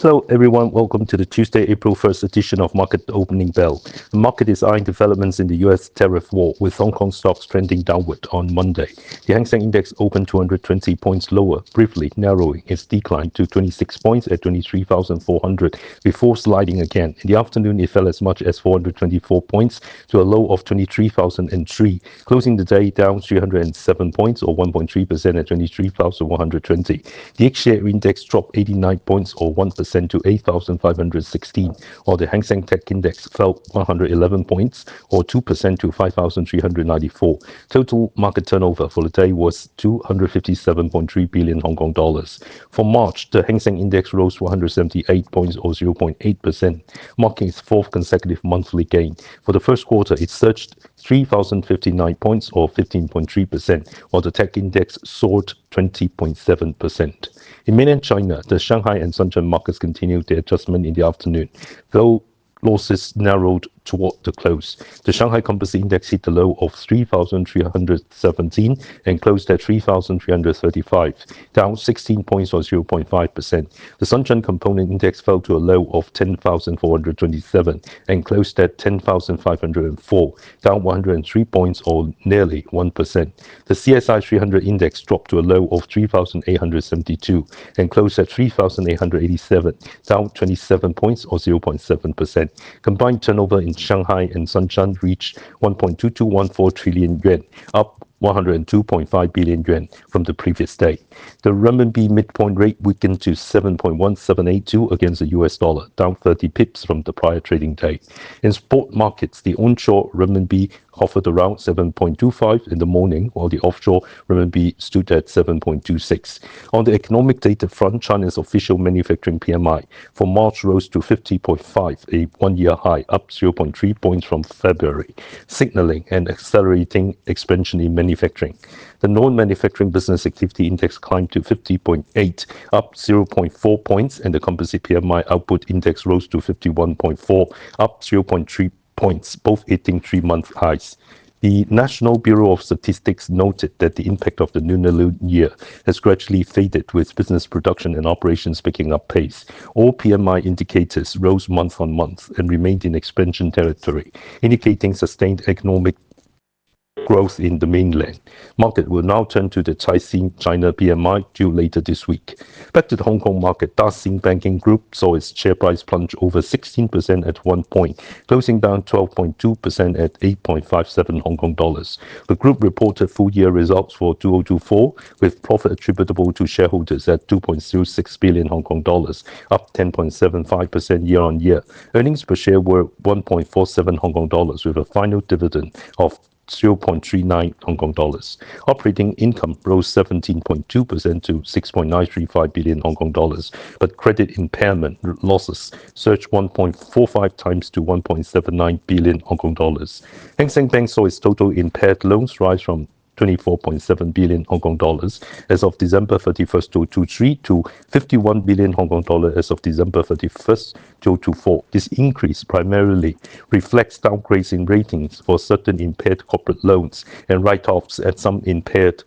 Hello everyone, welcome to the Tuesday, April 1st edition of Market Opening Bell. The market is eyeing developments in the US tariff war, with Hong Kong stocks trending downward on Monday. The Hang Seng Index opened 220 points lower, briefly narrowing its decline to 26 points at 23,400 before sliding again. In the afternoon, it fell as much as 424 points to a low of 23,003, closing the day down 307 points or 1.3% at 23,120. The X-share index dropped 89 points or 1% to 8,516, while the Hang Seng Tech Index fell 111 points or 2% to 5,394. Total market turnover for the day was 257.3 billion Hong Kong dollars. For March, the Hang Seng Index rose 178 points or 0.8%, marking its fourth consecutive monthly gain. For the first quarter, it surged 3,059 points or 15.3%, while the tech index soared 20.7%. In mainland China, the Shanghai and Shenzhen markets continued their adjustment in the afternoon, though losses narrowed toward the close. The Shanghai Composite Index hit the low of 3,317 and closed at 3,335, down 16 points or 0.5%. The Shenzhen Component Index fell to a low of 10,427 and closed at 10,504, down 103 points or nearly 1%. The CSI 300 Index dropped to a low of 3,872 and closed at 3,887, down 27 points or 0.7%. Combined turnover in Shanghai and Shenzhen reached 1.2214 trillion yuan, up 102.5 billion yuan from the previous day. The renminbi midpoint rate weakened to 7.1782 against the US dollar, down 30 pips from the prior trading day. In spot markets, the onshore renminbi hovered around 7.25 in the morning, while the offshore renminbi stood at 7.26. On the economic data front, China's official manufacturing PMI for March rose to 50.5, a one-year high, up 0.3 points from February, signaling an accelerating expansion in manufacturing. The non-manufacturing business activity index climbed to 50.8, up 0.4 points, and the composite PMI output index rose to 51.4, up 0.3 points, both hitting 3-month highs. The National Bureau of Statistics noted that the impact of the lunar year has gradually faded, with business production and operations picking up pace. All PMI indicators rose month on month and remained in expansion territory, indicating sustained economic growth in the mainland. Market will now turn to the Caixin China PMI due later this week. Back to the Hong Kong market, Daxing Banking Group saw its share price plunge over 16% at one point, closing down 12.2% at 8.57 Hong Kong dollars. The group reported full-year results for 2024, with profit attributable to shareholders at 2.06 billion Hong Kong dollars, up 10.75% year-on-year. Earnings per share were 1.47 Hong Kong dollars, with a final dividend of 0.39 Hong Kong dollars. Operating income rose 17.2% to 6.935 billion Hong Kong dollars, but credit impairment losses surged 1.45 times to 1.79 billion Hong Kong dollars. Hang Seng Bank saw its total impaired loans rise from 24.7 billion Hong Kong dollars as of December 31st, 2023 to 51 billion Hong Kong dollars as of December 31st, 2024. This increase primarily reflects downgrades in ratings for certain impaired corporate loans and write-offs at some impaired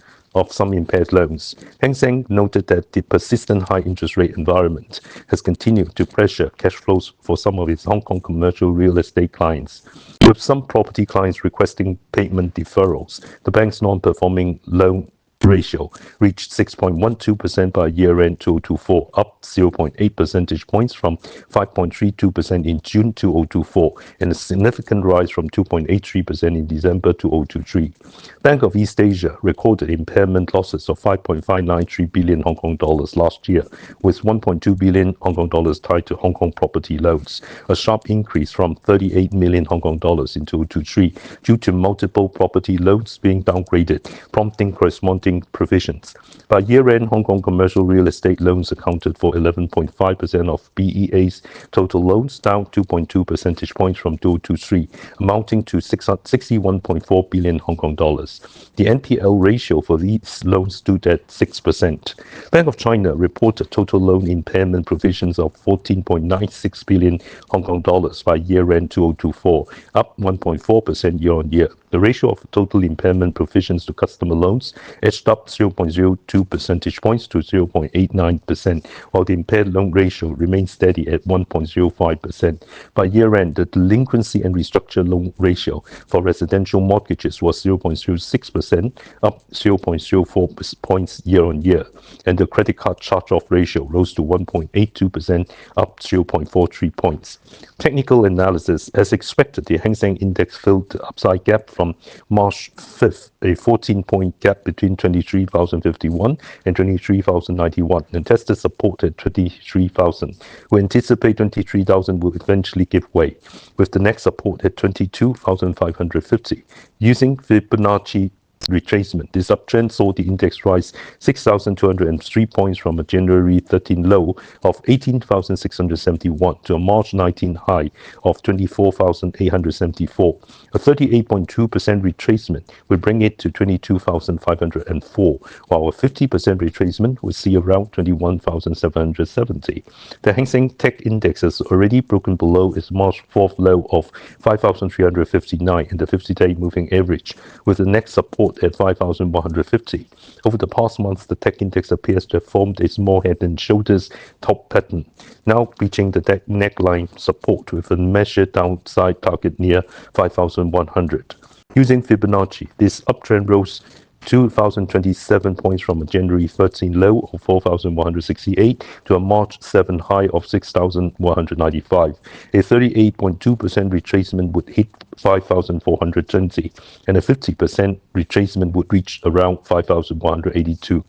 loans. Hang Seng noted that the persistent high interest rate environment has continued to pressure cash flows for some of its Hong Kong commercial real estate clients. With some property clients requesting payment deferrals, the bank's non-performing loan ratio reached 6.12% by year-end 2024, up 0.8 percentage points from 5.32% in June 2024, and a significant rise from 2.83% in December 2023. Bank of East Asia recorded impairment losses of 5.593 billion Hong Kong dollars last year, with 1.2 billion Hong Kong dollars tied to Hong Kong property loans, a sharp increase from 38 million Hong Kong dollars in 2023 due to multiple property loans being downgraded, prompting corresponding provisions. By year-end, Hong Kong commercial real estate loans accounted for 11.5% of BEA's total loans, down 2.2 percentage points from 2023, amounting to 61.4 billion Hong Kong dollars. loans. The NPL ratio for these loans stood at 6%. Bank of China reported total loan impairment provisions of 14.96 billion Hong Kong dollars by year-end 2024, up 1.4% year-on-year. The ratio of total impairment provisions to customer loans edged up 0.02 percentage points to 0.89%, while the impaired loan ratio remained steady at 1.05%. By year-end, the delinquency and restructured loan ratio for residential mortgages was 0.06%, up 0.04 points year-on-year, and the credit card charge-off ratio rose to 1.82%, up 0.43 points. Technical analysis: as expected, the Hang Seng Index filled the upside gap from March 5th, a 14-point gap between 23,051 and 23,091, and tested support at 23,000. We anticipate 23,000 will eventually give way, with the next support at 22,550. Using Fibonacci retracement, this uptrend saw the index rise 6,203 points from a January 13 low of 18,671 to a March 19 high of 24,874. A 38.2% retracement would bring it to 22,504, while a 50% retracement would see around 21,770. The Hang Seng Tech Index has already broken below its March 4th low of 5,359 in the 50-day moving average, with the next support at 5,150. Over the past months, the tech index appears to have formed a small head and shoulders top pattern, now reaching the neckline support with a measured downside target near 5,100. Using Fibonacci, this uptrend rose 2,027 points from a January 13 low of 4,168 to a March 7 high of 6,195. A 38.2% retracement would hit 5,420, and a 50% retracement would reach around 5,182.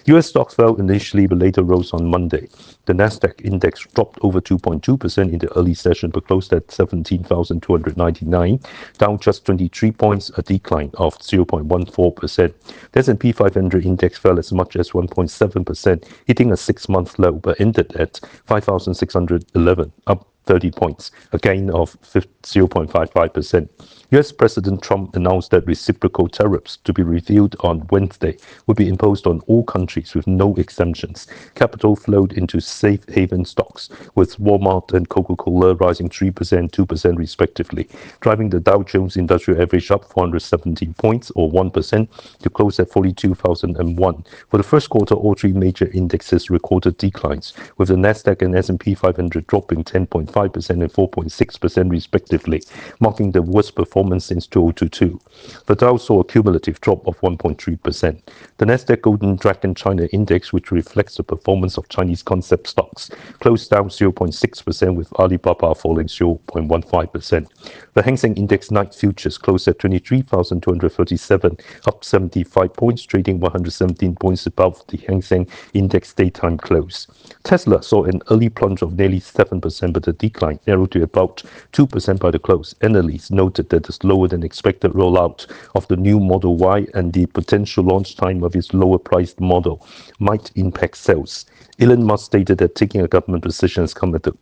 US stocks fell initially but later rose on Monday. The Nasdaq index dropped over 2.2% in the early session but closed at 17,299, down just 23 points, a decline of 0.14%. The S&P 500 index fell as much as 1.7%, hitting a 6-month low but ended at 5,611, up 30 points, a gain of 0.55%. US President Trump announced that reciprocal tariffs to be reviewed on Wednesday would be imposed on all countries with no exemptions. Capital flowed into safe haven stocks, with Walmart and Coca-Cola rising 3% and 2% respectively, driving the Dow Jones Industrial Average up 417 points or 1% to close at 42,001. For the first quarter, all three major indexes recorded declines, with the Nasdaq and S&P 500 dropping 10.5% and 4.6% respectively, marking the worst performance since 2022. The Dow saw a cumulative drop of 1.3%. The Nasdaq Golden Dragon China Index, which reflects the performance of Chinese concept stocks, closed down 0.6%, with Alibaba falling 0.15%. The Hang Seng Index Night Futures closed at 23,237, up 75 points, trading 117 points above the Hang Seng Index daytime close. Tesla saw an early plunge of nearly 7%, but the decline narrowed to about 2% by the close. Analysts noted that the slower than expected rollout of the new Model Y and the potential launch time of its lower priced model might impact sales. Elon Musk stated that taking a government position has come at a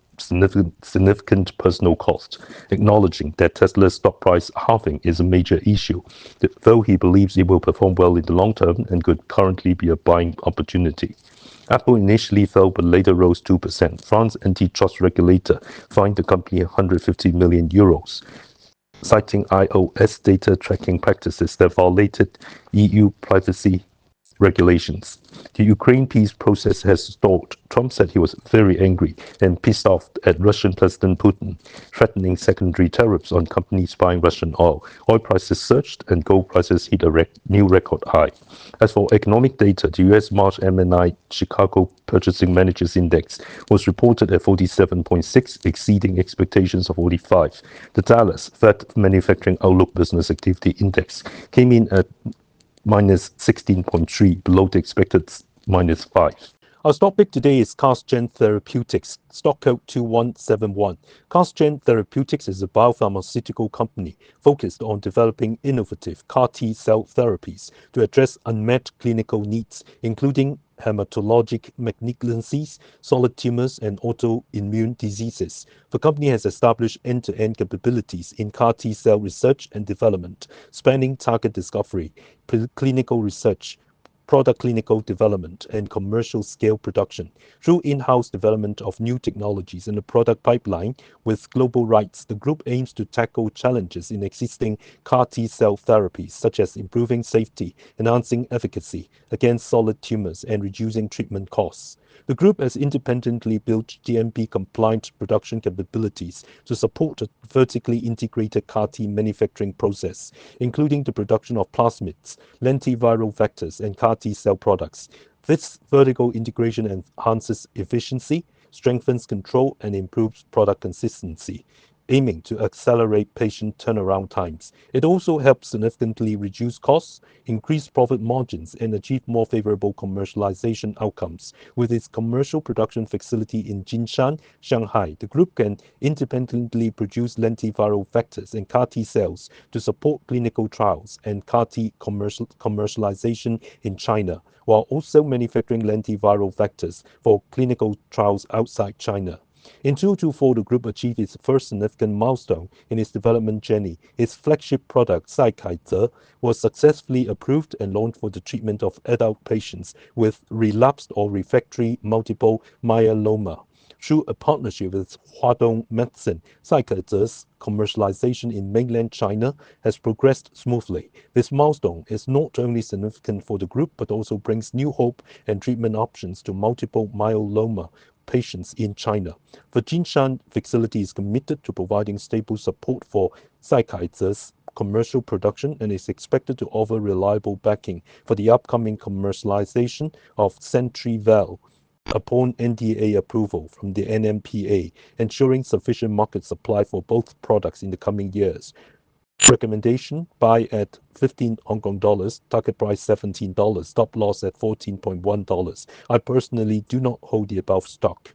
significant personal cost, acknowledging that Tesla's stock price halving is a major issue, though he believes it will perform well in the long term and could currently be a buying opportunity. Apple initially fell but later rose 2%. France antitrust regulator fined the company 150 million euros, citing iOS data tracking practices that violated EU privacy regulations. The Ukraine peace process has stalled. Trump said he was very angry and pissed off at Russian President Putin, threatening secondary tariffs on companies buying Russian oil. Oil prices surged and gold prices hit a new record high. As for economic data, the US March MNI Chicago Purchasing Managers Index was reported at 47.6, exceeding expectations of 45. The Dallas Fed Manufacturing Outlook Business Activity Index came in at minus 16.3, below the expected minus 5. Our stock pick today is CARsgen Therapeutics, stock code 2171. CARsgen Therapeutics is a biopharmaceutical company focused on developing innovative CAR T cell therapies to address unmet clinical needs, including hematologic malignancies, solid tumors, and autoimmune diseases. The company has established end-to-end capabilities in CAR T-cell research and development, spanning target discovery, clinical research, product clinical development, and commercial scale production. Through in-house development of new technologies and a product pipeline with global rights, the group aims to tackle challenges in existing CAR T-cell therapies, such as improving safety, enhancing efficacy against solid tumors, and reducing treatment costs. The group has independently built GMP-compliant production capabilities to support a vertically integrated CAR T manufacturing process, including the production of plasmids, lentiviral vectors, and CAR T cell products. This vertical integration enhances efficiency, strengthens control, and improves product consistency, aiming to accelerate patient turnaround times. It also helps significantly reduce costs, increase profit margins, and achieve more favorable commercialization outcomes. With its commercial production facility in Jinshan, Shanghai, the group can independently produce lentiviral vectors and CAR T cells to support clinical trials and CAR T commercialization in China, while also manufacturing lentiviral vectors for clinical trials outside China. In 2024, the group achieved its first significant milestone in its development journey. Its flagship product,丨was successfully approved and launched for the treatment of adult patients with relapsed or refractory multiple myeloma. Through a partnership with Huadong Medicine,丨commercialization in mainland China has progressed smoothly. This milestone is not only significant for the group, but also brings new hope and treatment options to multiple myeloma patients in China. The Jinshan facility is committed to providing stable support for丨commercial production and is expected to offer reliable backing for the upcoming commercialization of Centrivel upon NDA approval from the NMPA, ensuring sufficient market supply for both products in the coming years. Recommendation: buy at 15 Hong Kong dollars, target price $17, stop loss at $14.1. I personally do not hold the above stock.